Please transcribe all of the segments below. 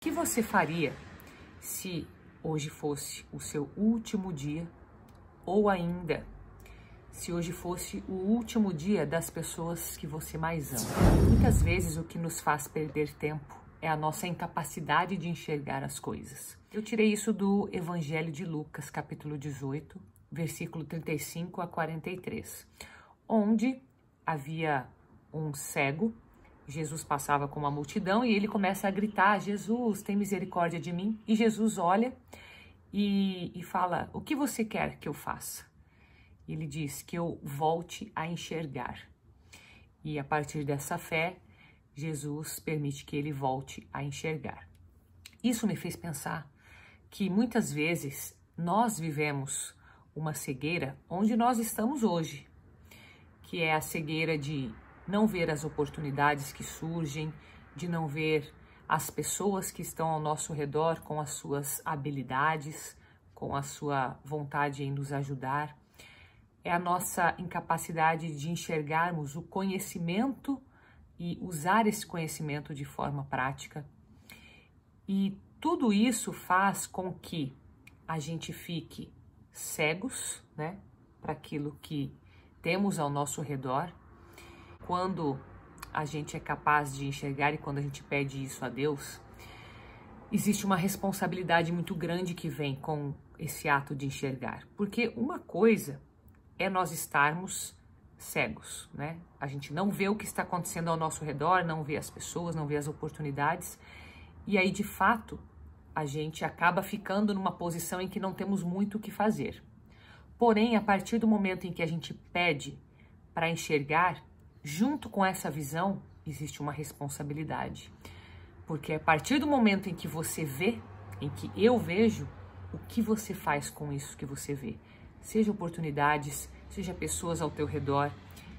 que você faria se hoje fosse o seu último dia, ou ainda se hoje fosse o último dia das pessoas que você mais ama? Muitas vezes o que nos faz perder tempo é a nossa incapacidade de enxergar as coisas. Eu tirei isso do Evangelho de Lucas, capítulo 18, versículo 35 a 43, onde havia um cego. Jesus passava com uma multidão e ele começa a gritar: Jesus, tem misericórdia de mim. E Jesus olha e fala: o que você quer que eu faça? Ele diz que eu volte a enxergar. E a partir dessa fé, Jesus permite que ele volte a enxergar. Isso me fez pensar que muitas vezes nós vivemos uma cegueira onde nós estamos hoje, que é a cegueira de não ver as oportunidades que surgem, de não ver as pessoas que estão ao nosso redor com as suas habilidades, com a sua vontade em nos ajudar. É a nossa incapacidade de enxergarmos o conhecimento e usar esse conhecimento de forma prática. E tudo isso faz com que a gente fique cegos, né, para aquilo que temos ao nosso redor. Quando a gente é capaz de enxergar e quando a gente pede isso a Deus, existe uma responsabilidade muito grande que vem com esse ato de enxergar. Porque uma coisa é nós estarmos cegos, né? A gente não vê o que está acontecendo ao nosso redor, não vê as pessoas, não vê as oportunidades. E aí, de fato, a gente acaba ficando numa posição em que não temos muito o que fazer. Porém, a partir do momento em que a gente pede para enxergar, junto com essa visão, existe uma responsabilidade. Porque a partir do momento em que você vê, em que eu vejo, o que você faz com isso que você vê? Seja oportunidades, seja pessoas ao teu redor,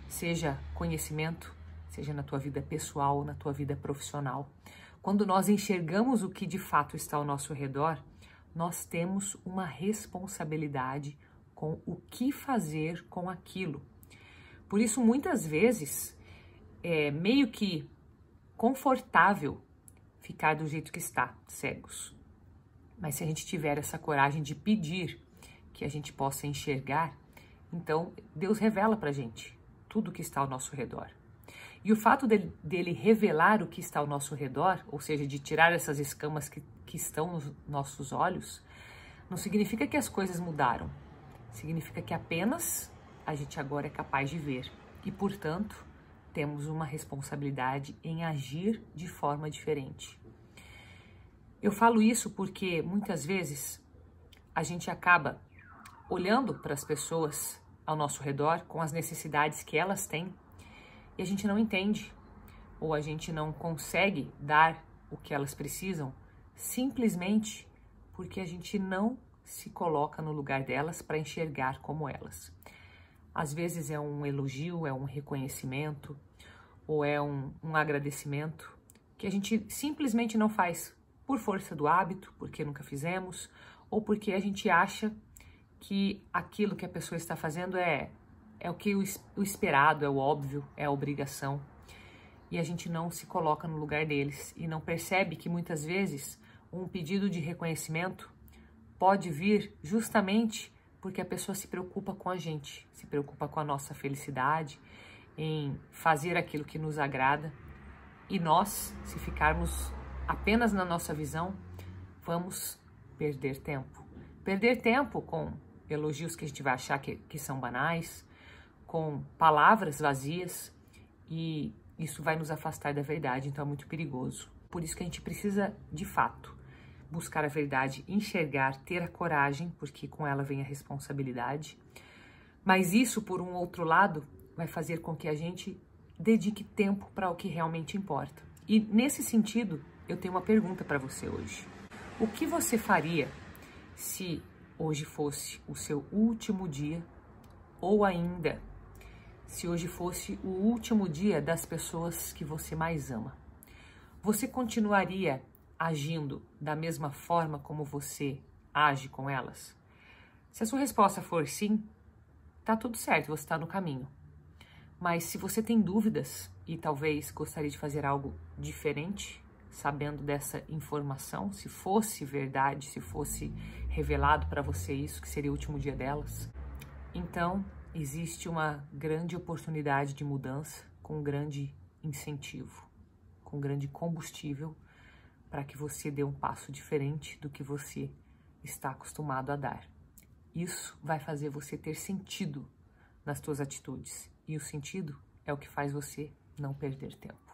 seja conhecimento, seja na tua vida pessoal ou na tua vida profissional. Quando nós enxergamos o que de fato está ao nosso redor, nós temos uma responsabilidade com o que fazer com aquilo. Por isso, muitas vezes, é meio que confortável ficar do jeito que está, cegos. Mas se a gente tiver essa coragem de pedir que a gente possa enxergar, então Deus revela pra gente tudo que está ao nosso redor. E o fato dele revelar o que está ao nosso redor, ou seja, de tirar essas escamas que estão nos nossos olhos, não significa que as coisas mudaram. Significa que apenas a gente agora é capaz de ver. E, portanto, temos uma responsabilidade em agir de forma diferente. Eu falo isso porque muitas vezes a gente acaba olhando para as pessoas ao nosso redor com as necessidades que elas têm e a gente não entende ou a gente não consegue dar o que elas precisam simplesmente porque a gente não se coloca no lugar delas para enxergar como elas. Às vezes é um elogio, é um reconhecimento ou é um agradecimento que a gente simplesmente não faz por força do hábito, porque nunca fizemos, ou porque a gente acha que aquilo que a pessoa está fazendo é o que o esperado, é o óbvio, é a obrigação. E a gente não se coloca no lugar deles e não percebe que muitas vezes um pedido de reconhecimento pode vir justamente porque a pessoa se preocupa com a gente, se preocupa com a nossa felicidade, em fazer aquilo que nos agrada. E nós, se ficarmos apenas na nossa visão, vamos perder tempo. Perder tempo com elogios que a gente vai achar que são banais, com palavras vazias, e isso vai nos afastar da verdade, então é muito perigoso. Por isso que a gente precisa, de fato, buscar a verdade, enxergar, ter a coragem, porque com ela vem a responsabilidade. Mas isso, por um outro lado, vai fazer com que a gente dedique tempo para o que realmente importa. E nesse sentido, eu tenho uma pergunta para você hoje. O que você faria se hoje fosse o seu último dia, ou ainda se hoje fosse o último dia das pessoas que você mais ama? Você continuaria agindo da mesma forma como você age com elas? Se a sua resposta for sim, tá tudo certo, você está no caminho. Mas se você tem dúvidas e talvez gostaria de fazer algo diferente, sabendo dessa informação, se fosse verdade, se fosse revelado para você isso, que seria o último dia delas. Então, existe uma grande oportunidade de mudança com grande incentivo, com grande combustível para que você dê um passo diferente do que você está acostumado a dar. Isso vai fazer você ter sentido nas suas atitudes, e o sentido é o que faz você não perder tempo.